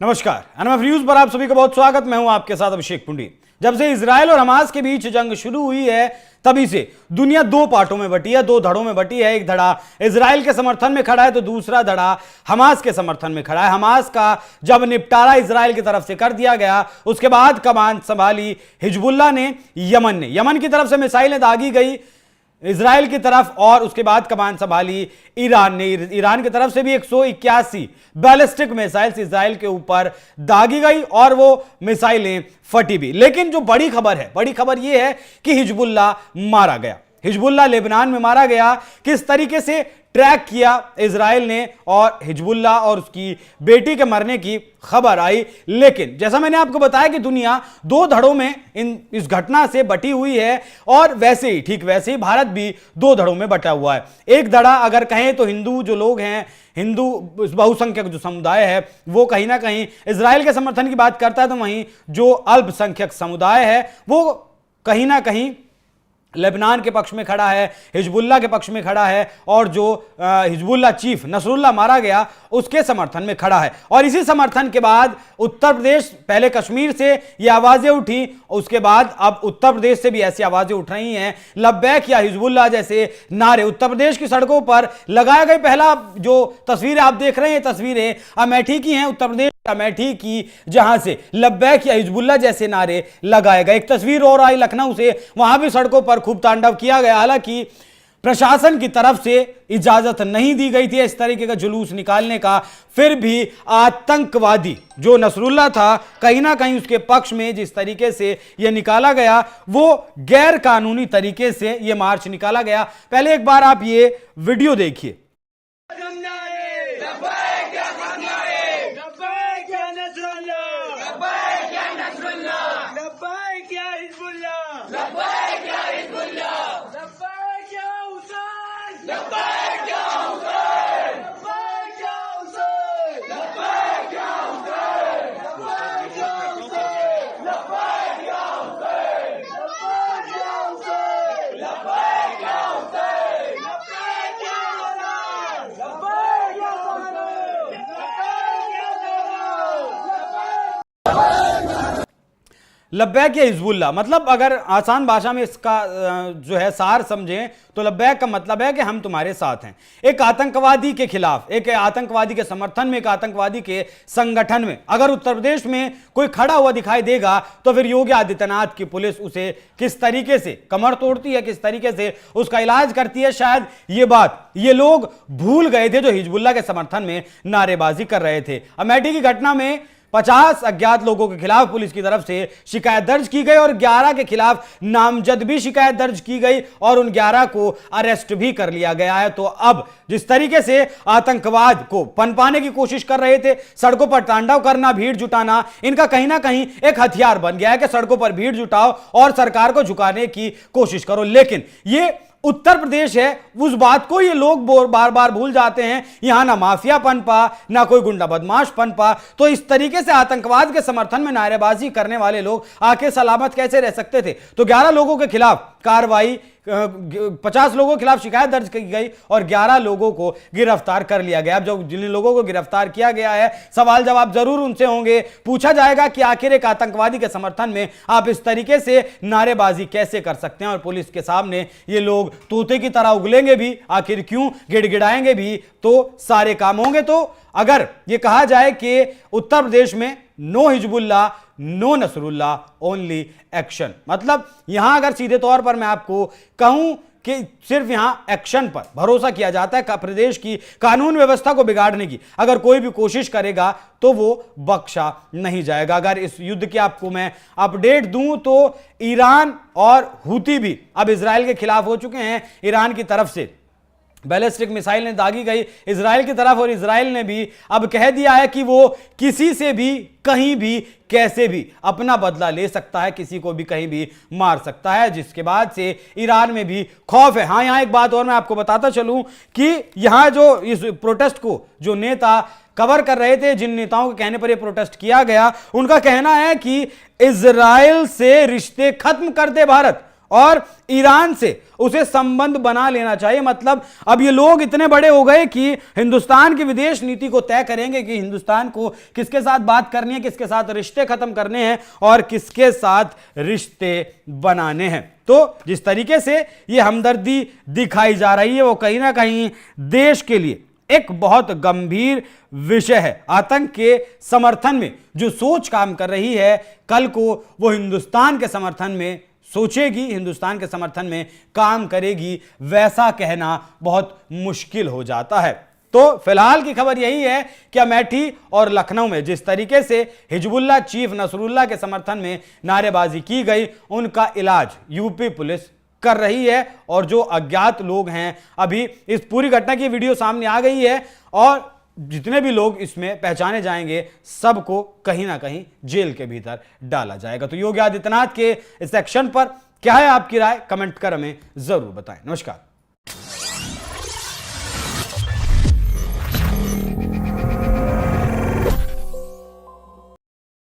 नमस्कार, NMF news पर आप सभी का बहुत स्वागत। मैं हूं आपके साथ अभिषेक पुंडी। जब से इजराइल और हमास के बीच जंग शुरू हुई है तभी से दुनिया दो पार्टों में बटी है, दो धड़ों में बटी है। एक धड़ा इजराइल के समर्थन में खड़ा है तो दूसरा धड़ा हमास के समर्थन में खड़ा है। हमास का जब निपटारा इजराइल की तरफ से कर दिया गया उसके बाद कमान संभाली हिजबुल्लाह ने। यमन की तरफ से मिसाइलें दागी गई इजराइल की तरफ और उसके बाद कमान संभाली ईरान ने। ईरान की तरफ से भी 181 बैलिस्टिक मिसाइल्स इजराइल के ऊपर दागी गई और वो मिसाइलें फटी भी। लेकिन जो बड़ी खबर यह है कि हिजबुल्लाह मारा गया। हिजबुल्लाह लेबनान में मारा गया। किस तरीके से ट्रैक किया इजराइल ने और हिजबुल्लाह और उसकी बेटी के मरने की खबर आई। लेकिन जैसा मैंने आपको बताया कि दुनिया दो धड़ों में इस घटना से बटी हुई है और ठीक वैसे ही भारत भी दो धड़ों में बटा हुआ है। एक धड़ा अगर कहें तो हिंदू जो लोग हैं, हिंदू बहुसंख्यक जो समुदाय है वो कहीं ना कहीं इजराइल के समर्थन की बात करता है, तो वहीं जो अल्पसंख्यक समुदाय है वो कहीं ना कहीं लेबनान के पक्ष में खड़ा है, हिजबुल्लाह के पक्ष में खड़ा है और जो हिजबुल्लाह चीफ नसरुल्लाह मारा गया उसके समर्थन में खड़ा है। और इसी समर्थन के बाद उत्तर प्रदेश, पहले कश्मीर से ये आवाजें उठी, उसके बाद अब उत्तर प्रदेश से भी ऐसी आवाजें उठ रही हैं। लब्बैक या हिजबुल्लाह जैसे नारे उत्तर प्रदेश की सड़कों पर लगाया गया। पहला जो तस्वीरें आप देख रहे हैं, तस्वीरें अमेठी की हैं, उत्तर प्रदेश अमेठी की, जहां से लब्बैक या हिजबुल्लाह जैसे नारे लगाए गए। एक तस्वीर और आई लखनऊ से, वहां भी सड़कों पर खूब तांडव किया गया। हालांकि प्रशासन की तरफ से इजाजत नहीं दी गई थी इस तरीके का जुलूस निकालने का, फिर भी आतंकवादी जो नसरुल्लाह था कहीं ना कहीं उसके पक्ष में जिस तरीके से यह निकाला गया वो गैर कानूनी तरीके से यह मार्च निकाला गया। पहले एक बार आप ये वीडियो देखिए। लब्बैक या हिजबुल्लाह मतलब अगर आसान भाषा में इसका जो है सार समझें तो लब्बैक का मतलब है कि हम तुम्हारे साथ हैं। एक आतंकवादी के खिलाफ, एक आतंकवादी के समर्थन में, एक आतंकवादी के संगठन में अगर उत्तर प्रदेश में कोई खड़ा हुआ दिखाई देगा तो फिर योगी आदित्यनाथ की पुलिस उसे किस तरीके से कमर तोड़ती है, किस तरीके से उसका इलाज करती है। शायद ये बात ये लोग भूल गए थे जो हिजबुल्लाह के समर्थन में नारेबाजी कर रहे थे। अमेठी की घटना में 50 अज्ञात लोगों के खिलाफ पुलिस की तरफ से शिकायत दर्ज की गई और 11 के खिलाफ नामजद भी शिकायत दर्ज की गई और उन 11 को अरेस्ट भी कर लिया गया है। तो अब जिस तरीके से आतंकवाद को पनपाने की कोशिश कर रहे थे, सड़कों पर तांडव करना, भीड़ जुटाना, इनका कहीं ना कहीं एक हथियार बन गया है कि सड़कों पर भीड़ जुटाओ और सरकार को झुकाने की कोशिश करो। लेकिन ये उत्तर प्रदेश है, उस बात को ये लोग बार बार भूल जाते हैं। यहां ना माफिया पनपा, ना कोई गुंडा बदमाश पनपा। तो इस तरीके से आतंकवाद के समर्थन में नारेबाजी करने वाले लोग आके सलामत कैसे रह सकते थे। तो 11 लोगों के खिलाफ कार्रवाई, 50 लोगों के खिलाफ शिकायत दर्ज की गई और 11 लोगों को गिरफ्तार कर लिया गया। अब जो जिन लोगों को गिरफ्तार किया गया है, सवाल जवाब जरूर उनसे होंगे। पूछा जाएगा कि आखिर एक आतंकवादी के समर्थन में आप इस तरीके से नारेबाजी कैसे कर सकते हैं। और पुलिस के सामने ये लोग तोते की तरह उगलेंगे भी, आखिर क्यों गिड़गिड़ाएंगे भी, तो सारे काम होंगे। तो अगर ये कहा जाए कि उत्तर प्रदेश में no Hezbollah, no Nasrallah, only action, मतलब यहां अगर सीधे तौर पर मैं आपको कहूं कि सिर्फ यहां एक्शन पर भरोसा किया जाता है, प्रदेश की कानून व्यवस्था को बिगाड़ने की अगर कोई भी कोशिश करेगा तो वो बख्शा नहीं जाएगा। अगर इस युद्ध की आपको मैं अपडेट दूं तो ईरान और हूती भी अब इजराइल के खिलाफ हो चुके हैं। ईरान की तरफ से बैलिस्टिक मिसाइल ने दागी गई इजराइल की तरफ और इजराइल ने भी अब कह दिया है कि वो किसी से भी, कहीं भी, कैसे भी अपना बदला ले सकता है, किसी को भी कहीं भी मार सकता है, जिसके बाद से ईरान में भी खौफ है। हाँ, यहां एक बात और मैं आपको बताता चलूं कि यहां जो इस प्रोटेस्ट को जो नेता कवर कर रहे थे, जिन नेताओं के कहने पर यह प्रोटेस्ट किया गया, उनका कहना है कि इजराइल से रिश्ते खत्म कर दे भारत और ईरान से उसे संबंध बना लेना चाहिए। मतलब अब ये लोग इतने बड़े हो गए कि हिंदुस्तान की विदेश नीति को तय करेंगे कि हिंदुस्तान को किसके साथ बात करनी है, किसके साथ रिश्ते खत्म करने हैं और किसके साथ रिश्ते बनाने हैं। तो जिस तरीके से ये हमदर्दी दिखाई जा रही है वो कहीं ना कहीं देश के लिए एक बहुत गंभीर विषय है। आतंक के समर्थन में जो सोच काम कर रही है, कल को वो हिंदुस्तान के समर्थन में सोचेगी, हिंदुस्तान के समर्थन में काम करेगी, वैसा कहना बहुत मुश्किल हो जाता है। तो फिलहाल की खबर यही है कि अमेठी और लखनऊ में जिस तरीके से हिजबुल्लाह चीफ नसरुल्लाह के समर्थन में नारेबाजी की गई, उनका इलाज यूपी पुलिस कर रही है और जो अज्ञात लोग हैं, अभी इस पूरी घटना की वीडियो सामने आ गई है और जितने भी लोग इसमें पहचाने जाएंगे सबको कहीं ना कहीं जेल के भीतर डाला जाएगा। तो योगी आदित्यनाथ के इस एक्शन पर क्या है आपकी राय, कमेंट कर हमें जरूर बताएं। नमस्कार।